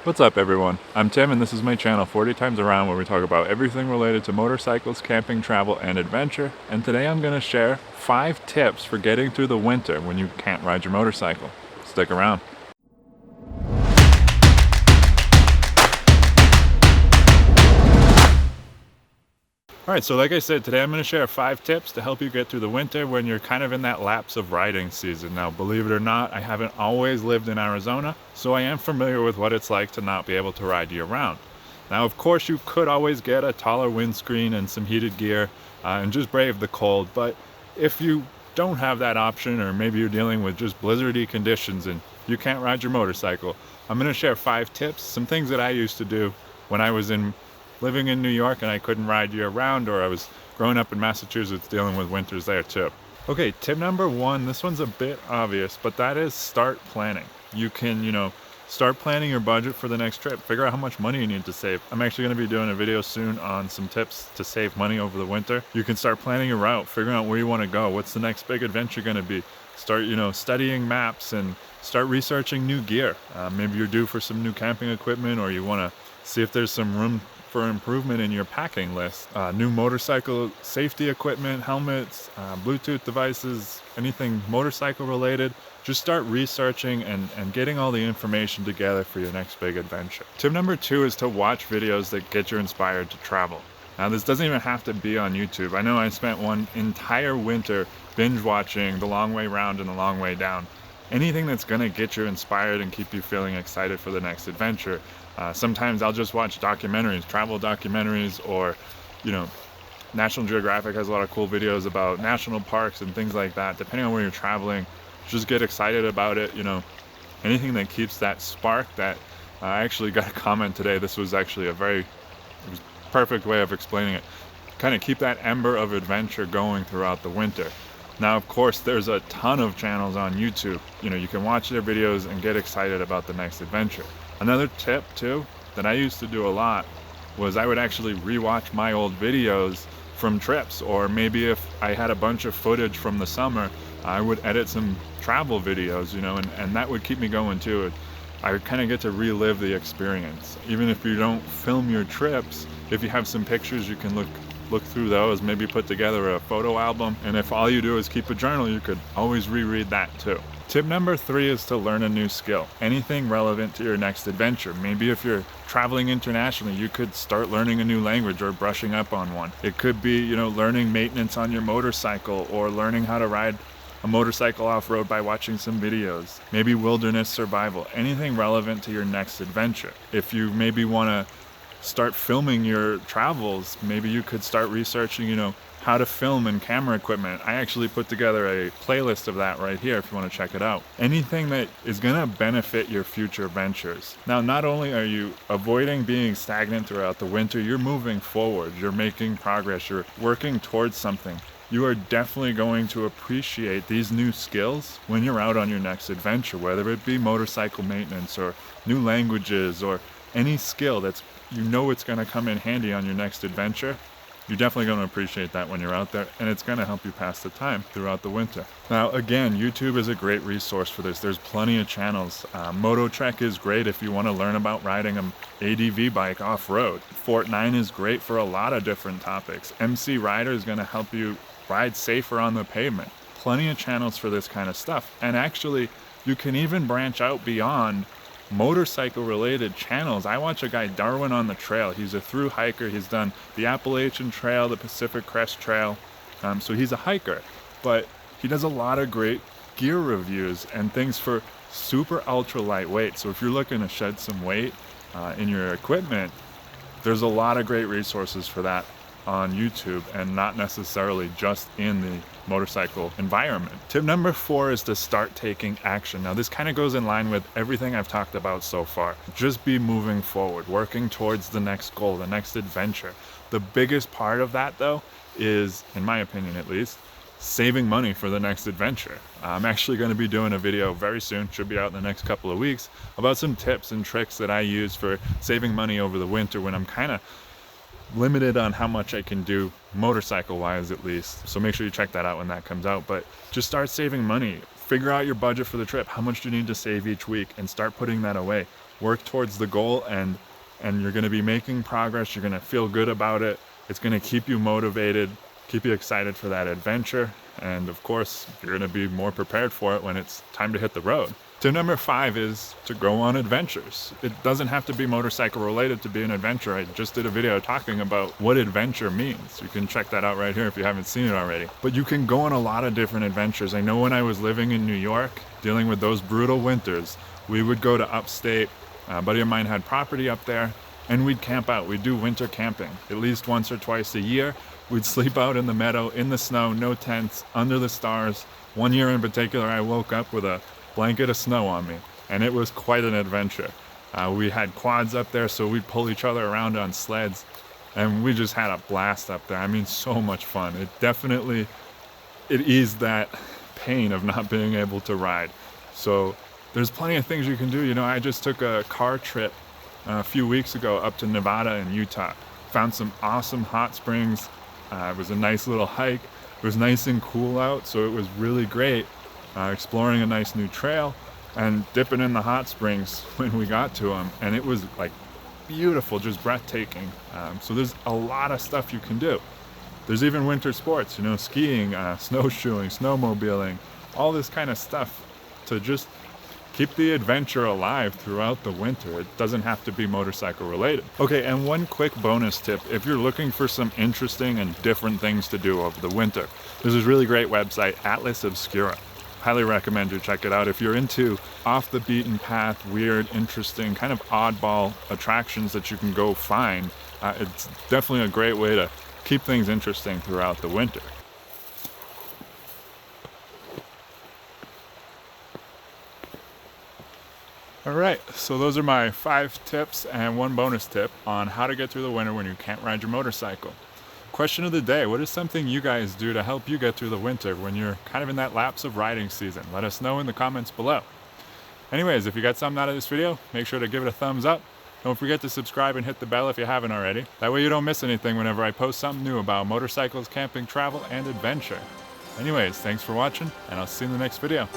What's up everyone? I'm Tim and this is my channel 40 Times Around, where we talk about everything related to motorcycles, camping, travel, and adventure. And today I'm going to share 5 tips for getting through the winter when you can't ride your motorcycle. Stick around. Alright, so like I said, today I'm going to share 5 tips to help you get through the winter when you're kind of in that lapse of riding season. Now, believe it or not, I haven't always lived in Arizona, so I am familiar with what it's like to not be able to ride year-round. Now, of course, you could always get a taller windscreen and some heated gear and just brave the cold, but if you don't have that option, or maybe you're dealing with just blizzardy conditions and you can't ride your motorcycle, I'm going to share 5 tips, some things that I used to do when I was living in New York and I couldn't ride year round, or I was growing up in Massachusetts dealing with winters there too. Okay, tip number 1, this one's a bit obvious, but that is start planning. You can, start planning your budget for the next trip. Figure out how much money you need to save. I'm actually going to be doing a video soon on some tips to save money over the winter. You can start planning your route, figuring out where you want to go. What's the next big adventure going to be? Start, studying maps and start researching new gear. Maybe you're due for some new camping equipment, or you want to see if there's some room for improvement in your packing list. New motorcycle safety equipment, helmets, Bluetooth devices, anything motorcycle related. Just start researching and getting all the information together for your next big adventure. Tip number 2 is to watch videos that get you inspired to travel. Now, this doesn't even have to be on YouTube. I know I spent one entire winter binge watching The Long Way Round and The Long Way Down. Anything that's going to get you inspired and keep you feeling excited for the next adventure. Sometimes I'll just watch documentaries, travel documentaries, or, National Geographic has a lot of cool videos about national parks and things like that. Depending on where you're traveling, just get excited about it. Anything that keeps that spark. That I actually got a comment today. This was actually it was perfect way of explaining it. Kind of keep that ember of adventure going throughout the winter. Now, of course, there's a ton of channels on YouTube. You can watch their videos and get excited about the next adventure. Another tip too that I used to do a lot was I would actually rewatch my old videos from trips, or maybe if I had a bunch of footage from the summer, I would edit some travel videos, and that would keep me going too. I would kind of get to relive the experience. Even if you don't film your trips, if you have some pictures, you can look through those, maybe put together a photo album, and if all you do is keep a journal, you could always reread that too. Tip number 3 is to learn a new skill. Anything relevant to your next adventure. Maybe if you're traveling internationally, you could start learning a new language or brushing up on one. It could be, learning maintenance on your motorcycle, or learning how to ride a motorcycle off-road by watching some videos. Maybe wilderness survival. Anything relevant to your next adventure. If you maybe want to start filming your travels, maybe you could start researching, how to film and camera equipment. I actually put together a playlist of that right here if you want to check it out. Anything that is going to benefit your future ventures. Now, not only are you avoiding being stagnant throughout the winter, you're moving forward, you're making progress, you're working towards something. You are definitely going to appreciate these new skills when you're out on your next adventure, whether it be motorcycle maintenance or new languages or any skill that's it's going to come in handy on your next adventure. You're definitely going to appreciate that when you're out there, and it's going to help you pass the time throughout the winter. Now, again, YouTube is a great resource for this. There's plenty of channels. MotoTrek is great if you want to learn about riding an ADV bike off-road. Fort9 is great for a lot of different topics. MC Rider is going to help you ride safer on the pavement. Plenty of channels for this kind of stuff. And actually, you can even branch out beyond motorcycle related channels. I watch a guy, Darwin on the Trail. He's a through hiker. He's done the Appalachian Trail, the Pacific Crest Trail. So he's a hiker, but he does a lot of great gear reviews and things for super ultra lightweight. So if you're looking to shed some weight in your equipment, there's a lot of great resources for that on YouTube, and not necessarily just in the motorcycle environment. Tip number 4 is to start taking action. Now, this kind of goes in line with everything I've talked about so far. Just be moving forward, working towards the next goal, the next adventure. The biggest part of that, though, is, in my opinion at least, saving money for the next adventure. I'm actually going to be doing a video very soon, should be out in the next couple of weeks, about some tips and tricks that I use for saving money over the winter when I'm kind of limited on how much I can do motorcycle wise, at least. So make sure you check that out when that comes out. But just start saving money. Figure out your budget for the trip. How much do you need to save each week, and start putting that away. work towards the goal, and you're going to be making progress. You're going to feel good about it. It's going to keep you motivated, keep you excited for that adventure, and of course you're going to be more prepared for it when it's time to hit the road. Tip number 5 is to go on adventures. It doesn't have to be motorcycle related to be an adventure. I just did a video talking about what adventure means. You can check that out right here if you haven't seen it already. But you can go on a lot of different adventures. I know when I was living in New York, dealing with those brutal winters, we would go to upstate. A buddy of mine had property up there, and we'd camp out. We'd do winter camping at least once or twice a year. We'd sleep out in the meadow, in the snow, no tents, under the stars. One year in particular, I woke up with a blanket of snow on me, and it was quite an adventure. We had quads up there, so we'd pull each other around on sleds, and we just had a blast up there. I mean, so much fun. It eased that pain of not being able to ride. So there's plenty of things you can do. You know, I just took a car trip a few weeks ago up to Nevada and Utah. Found some awesome hot springs. It was a nice little hike. It was nice and cool out, so it was really great. Exploring a nice new trail and dipping in the hot springs when we got to them, and it was like beautiful, just breathtaking. So there's a lot of stuff you can do. There's even winter sports, you know, skiing, snowshoeing, snowmobiling, all this kind of stuff to just keep the adventure alive throughout the winter. It doesn't have to be motorcycle related. Okay, and one quick bonus tip, if you're looking for some interesting and different things to do over the winter, there's this really great website, Atlas Obscura. Highly recommend you check it out. If you're into off the beaten path, weird, interesting, kind of oddball attractions that you can go find, it's definitely a great way to keep things interesting throughout the winter. All right, so those are my 5 tips and 1 bonus tip on how to get through the winter when you can't ride your motorcycle. Question of the day, what is something you guys do to help you get through the winter when you're kind of in that lapse of riding season? Let us know in the comments below. Anyways, if you got something out of this video, make sure to give it a thumbs up. Don't forget to subscribe and hit the bell if you haven't already. That way you don't miss anything whenever I post something new about motorcycles, camping, travel, and adventure. Anyways, thanks for watching, and I'll see you in the next video.